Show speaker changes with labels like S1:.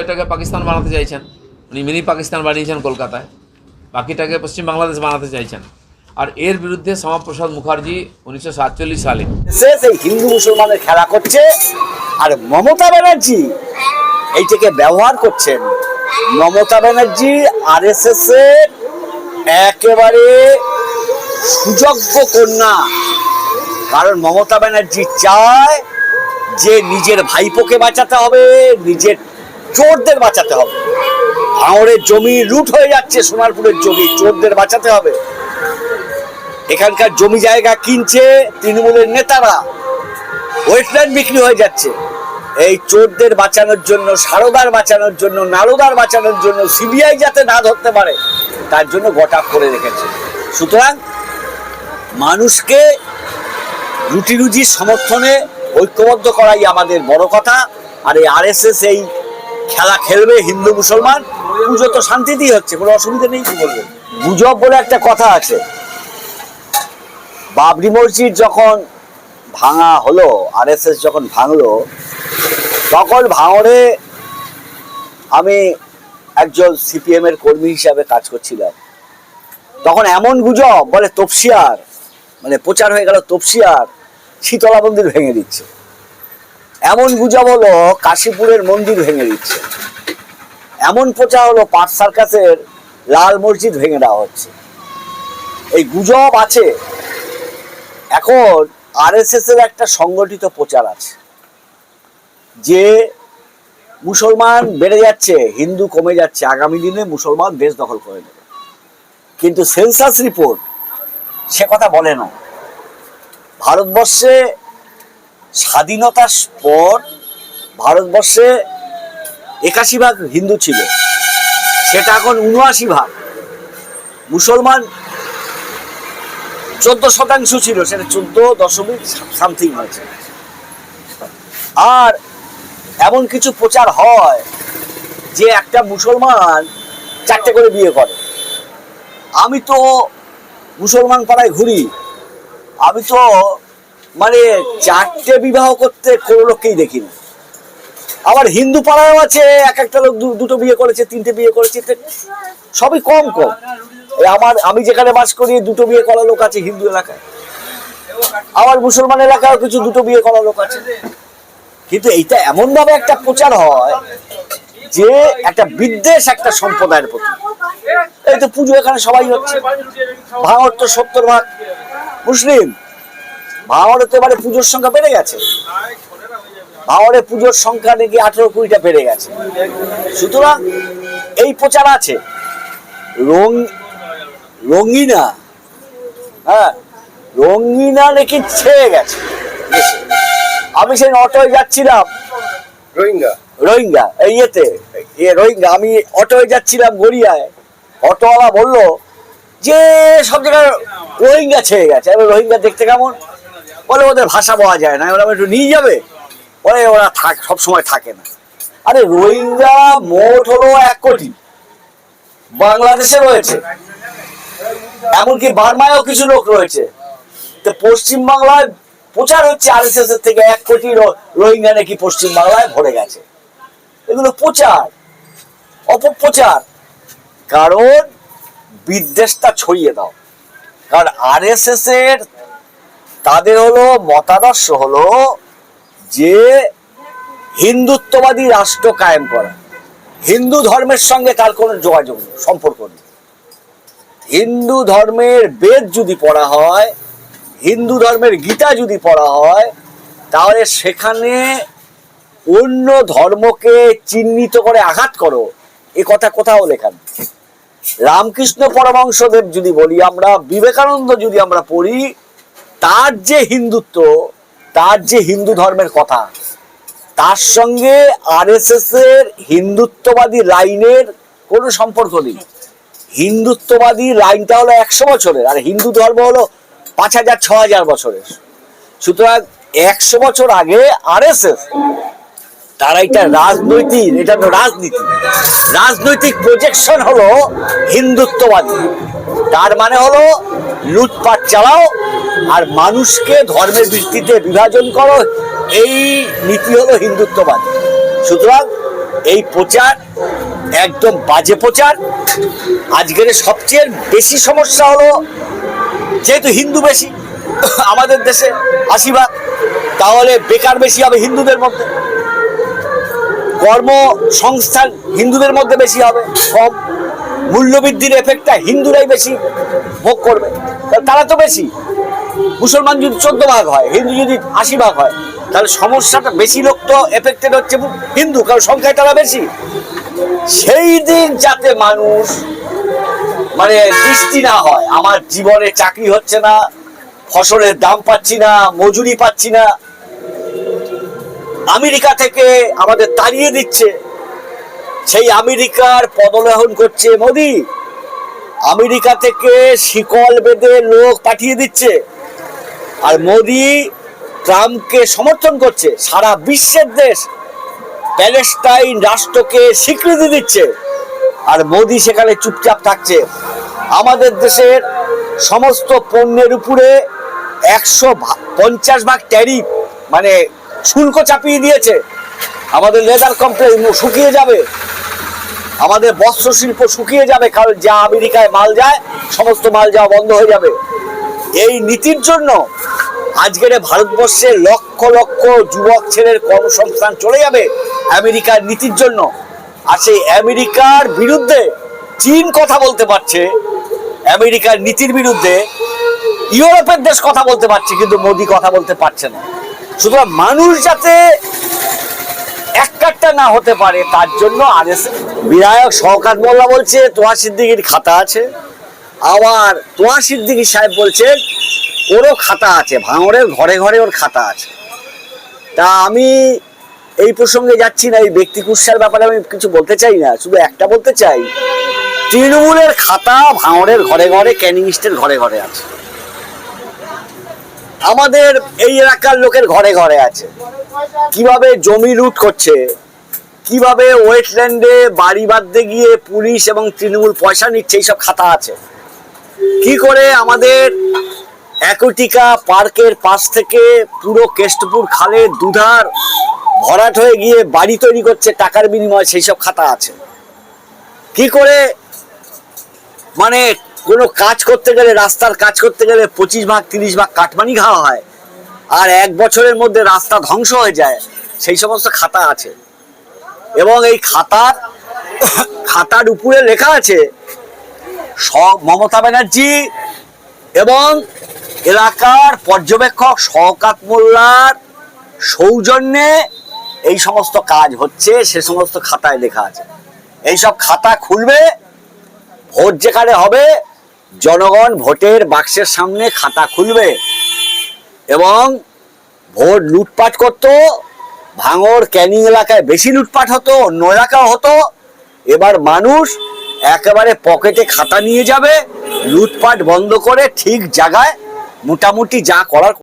S1: এটাকে পাকিস্তান বানাতে চাইছেন, উনি মিনি পাকিস্তান বানিয়েছেন কলকাতায়, বাকিটাকে পশ্চিম বাংলাদেশ বানাতে চাইছেন। আর এর বিরুদ্ধে শ্যামাপ্রসাদ মুখার্জি 1947 সালে
S2: সেই হিন্দু মুসলমানের খেলা করছে, আর মমতা ব্যানার্জি এইটাকে ব্যবহার করছেন। মমতা ব্যানার্জি আরএসএস এর একেবারে সুযোগ্য কন্যা, কারণ মমতা ব্যানার্জি চায় যে নিজের ভাইপোকে বাঁচাতে হবে, নিজের চোরদের বাঁচাতে হবে। ভাঙড়ের জমি লুট হয়ে যাচ্ছে, সোনারপুরের জমি, চোরদের বাঁচাতে হবে। এখানকার জমি জায়গা কিনছে তৃণমূলের নেতারা, ওয়েটল্যান্ড বিক্রি হয়ে যাচ্ছে। এই চোরদের বাঁচানোর জন্য, সারদার বাঁচানোর জন্য, নারদার বাঁচানোর জন্য, সিবিআই যাতে না ধরতে পারে তার জন্য গোটা করে রেখেছে। সুতরাং মানুষকে রুটি রুজির সমর্থনে ঐক্যবদ্ধ করাই আমাদের বড় কথা। আর এই আরএসএস এই খেলা খেলবে হিন্দু মুসলমান, পুজো তো শান্তিতেই হচ্ছে, কোনো অসুবিধা নেই। কি বলবে, গুজব বলে একটা কথা আছে। বাবরি মসজিদ যখন ভাঙা হলো, আরএসএস যখন ভাঙলো, তখন ভাঙড়ে আমি একজন সিপিএম এর কর্মী হিসাবে কাজ করছিলাম। তখন এমন গুজব বলে তপসিয়ার, মানে প্রচার হয়ে গেল তপসিয়ার শীতলা মন্দির ভেঙে দিচ্ছে, এমন গুজব হলো কাশীপুরের মন্দির ভেঙে দিচ্ছে, এমন প্রচার হলো পার্ক সার্কাসের লাল মসজিদ ভেঙে দেওয়া হচ্ছে। এই গুজব আছে। এখন আরএসএস এর একটা সংগঠিত প্রচার আছে যে মুসলমান বেড়ে যাচ্ছে, হিন্দু কমে যাচ্ছে, আগামী দিনে মুসলমান দেশ দখল করে নেবে। কিন্তু সেন্সাস রিপোর্ট সে কথা বলে না। ভারতবর্ষে স্বাধীনতার পর ভারতবর্ষে 81% হিন্দু ছিল, সেটা এখন 79%। মুসলমান 14% ছিল, সেটা 14.সামথিং হয়েছে। আর এমন কিছু প্রচার হয় যে একটা মুসলমান 4টে করে বিয়ে করে। আমি তো মুসলমান পাড়ায় ঘুরি, আমি তো মানে 4টে বিবাহ করতে কোনো লোককেই দেখিনি। আবার হিন্দু পাড়ায়ও আছে, এক একটা লোক 2টো বিয়ে করেছে, 3টে বিয়ে করেছে, সবই কম কম। আমি যেখানে বাস করি 2টো বিয়ে করা লোক আছে হিন্দু এলাকায়, আবার মুসলমান এলাকায় কিছু 2টো বিয়ে করা লোক আছে। কিন্তু এইটা এমন ভাবে একটা প্রচার হয় যে একটা বিদ্বেষ একটা সম্প্রদায়ের প্রতি। এই তো পুজো এখানে সবাই হচ্ছে, ভাঙড় তো 70% মুসলিম, ভাঙড়ে তো এবারে পুজোর সংখ্যা বেড়ে গেছে, ভাঙড়ে পুজোর সংখ্যা নাকি 18-20টা বেড়ে গেছে। সুতরাং এই প্রচার আছে। রঙিনা, হ্যাঁ, রঙিনা নাকি ছেড়ে গেছে। আমি সেই অটোয় যাচ্ছিলাম, রোহিঙ্গা রোহিঙ্গা, আমি অটোয় যাচ্ছিলাম গড়িয়ায়, অটোওয়ালা বললো যে সব জায়গায় রোহিঙ্গা ছেড়ে গেছে। এবার রোহিঙ্গা দেখতে কেমন, বলে ওদের ভাষা পাওয়া যায় না, ওরা একটু নিয়ে যাবে, বলে ওরা সবসময় থাকে না। আরে রোহিঙ্গা মোট হলো 1 কোটি, বাংলাদেশে রয়েছে, এমনকি বার্মায়ও কিছু লোক রয়েছে। তো পশ্চিমবাংলায় প্রচার হচ্ছে আরএসএস এর থেকে 1 কোটি রোহিঙ্গা নাকি পশ্চিমবাংলায় ভরে গেছে। এগুলো প্রচার, অপপ্রচার। কারণ বিদ্বেষটা ছড়িয়ে দাও। কারণ আরএসএস এর তাদের হলো মতাদর্শ হলো যে হিন্দুত্ববাদী রাষ্ট্র কায়েম করা, হিন্দু ধর্মের সঙ্গে তার কোনো যোগাযোগ সম্পর্ক নেই। হিন্দু ধর্মের বেদ যদি পড়া হয়, হিন্দু ধর্মের গীতা যদি পড়া হয়, তাহলে সেখানে অন্য ধর্মকে চিহ্নিত করে আঘাত করো, এ কথা কোথাও লেখা নেই। রামকৃষ্ণ পরমহংসদেব যদি বলি আমরা, বিবেকানন্দ যদি আমরা পড়ি, তার যে হিন্দুত্ব, তার যে হিন্দু ধর্মের কথা, তার সঙ্গে আরএসএস এর হিন্দুত্ববাদী লাইনের কোনো সম্পর্ক নেই। হিন্দুত্ববাদী লাইনটা হলো 100 বছরের, আর হিন্দু ধর্ম হলো 5000-6000 বছরের। সুতরাং 100 বছর আগে আরএসএস তারা এটা রাজনৈতিক, এটা তো রাজনৈতিক প্রজেকশন হলো হিন্দুত্ববাদী। তার মানে হলো লুটপাট চালাও আর মানুষকে ধর্মের ভিত্তিতে বিভাজন করো, এই নীতি হলো হিন্দুত্ববাদী। সুতরাং এই প্রচার একদম বাজে প্রচার। আজকের সবচেয়ে বেশি সমস্যা হলো, যেহেতু হিন্দু বেশি আমাদের দেশে 80%, তাহলে বেকার বেশি হবে হিন্দুদের মধ্যে, কর্মসংস্থান হিন্দুদের মধ্যে বেশি হবে কম, মূল্যবৃদ্ধির এফেক্টটা হিন্দুরাই বেশি ভোগ করবে, তারা তো বেশি। মুসলমান যদি 14 ভাগ হয়, হিন্দু যদি 80 ভাগ হয়, তাহলে সমস্যাটা বেশি লোক তো এফেক্টেড হচ্ছে হিন্দু, কারণ সংখ্যায় তারা বেশি। সেই দিন যাতে মানুষ মানে দৃষ্টি না হয়, আমার জীবনে চাকরি হচ্ছে না, ফসলের দাম পাচ্ছি না, মজুরি পাচ্ছি না, আমেরিকা থেকে আমাদের তাড়িয়ে দিচ্ছে, সেই আমেরিকার পদলেহন করছে মোদি। আমেরিকা থেকে শিকল বেঁধে লোক পাঠিয়ে দিচ্ছে, আর মোদি ট্রাম্পকে সমর্থন করছে। সারা বিশ্বের দেশ প্যালেস্টাইন রাষ্ট্রকে স্বীকৃতি দিচ্ছে, আর মোদি সেখানে চুপচাপ থাকছে। আমাদের দেশের সমস্ত পণ্যের উপরে 150 ভাগ ট্যারিফ মানে শুল্ক চাপিয়ে দিয়েছে। আমাদের লেদার কোম্পানি শুকিয়ে যাবে, আমাদের বস্ত্র শিল্প শুকিয়ে যাবে, কারণ যা আমেরিকায় মাল যায় সমস্ত মাল যাওয়া বন্ধ হয়ে যাবে। এই নীতির জন্য আজকের ভারতবর্ষে লক্ষ লক্ষ যুবক ছেলের কর্মসংস্থান চলে যাবে আমেরিকার নীতির জন্য। আর সেই আমেরিকার বিরুদ্ধে চীন কথা বলতে পারছে, আমেরিকার নীতির বিরুদ্ধে ইউরোপের দেশ কথা বলতে পারছে, কিন্তু মোদি কথা বলতে পারছে না। সুতরাং মানুষ যাতে একটা না হতে পারে, তার জন্য আরএসএস বিধায়ক শওকত মোল্লা বলছে তোয়া সিদ্দিকীর খাতা আছে, আবার তোয়া সিদ্দিকী সাহেব বলছেন ওরও খাতা আছে, ভাঙড়ের ঘরে ঘরে ওর খাতা আছে। তা আমি এই প্রসঙ্গে যাচ্ছি না, এই ব্যক্তি কুৎসার ব্যাপারে আমি কিছু বলতে চাই না, শুধু একটা বলতে চাই, তৃণমূলের খাতা ভাঙড়ের ঘরে ঘরে, ক্যানিং স্টের ঘরে ঘরে আছে, আমাদের এই এলাকার লোকের ঘরে ঘরে আছে। কিভাবে জমি লুট করছে, কিভাবে ওয়েটল্যান্ডে বাড়ি বাঁধতে গিয়ে পুলিশ এবং তৃণমূল পয়সা নিচ্ছে, এইসব খাতা আছে। কি করে আমাদের অ্যাকুয়াটিকা পার্কের পাশ থেকে পুরো কেষ্টপুর খালের দুধার ভরাট হয়ে গিয়ে বাড়ি তৈরি করছে টাকার বিনিময়ে, সেই সব খাতা আছে। কি করে মানে কোনো কাজ করতে গেলে, রাস্তার কাজ করতে গেলে 25 ভাগ 30 ভাগ কাটমানি খাওয়া হয়, আর 1 বছরের মধ্যে রাস্তা ধ্বংস হয়ে যায়, সেই সমস্ত খাতা আছে। এবং এই খাতার উপরে লেখা আছে মমতা ব্যানার্জি এবং এলাকার পর্যবেক্ষক শওকত মোল্লার সৌজন্যে এই সমস্ত কাজ হচ্ছে, সে সমস্ত খাতায় লেখা আছে। এইসব খাতা খুলবে, ভোট যেখানে হবে জনগণ ভোটের বাক্সের সামনে খাতা খুলবে, এবং ভোট লুটপাট করতো। ভাঙড় ক্যানিং এলাকায় বেশি লুটপাট হতো, অন্য এলাকাও হতো। এবার মানুষ একেবারে পকেটে খাতা নিয়ে যাবে, লুটপাট বন্ধ করে ঠিক জায়গায় মোটামুটি যা করার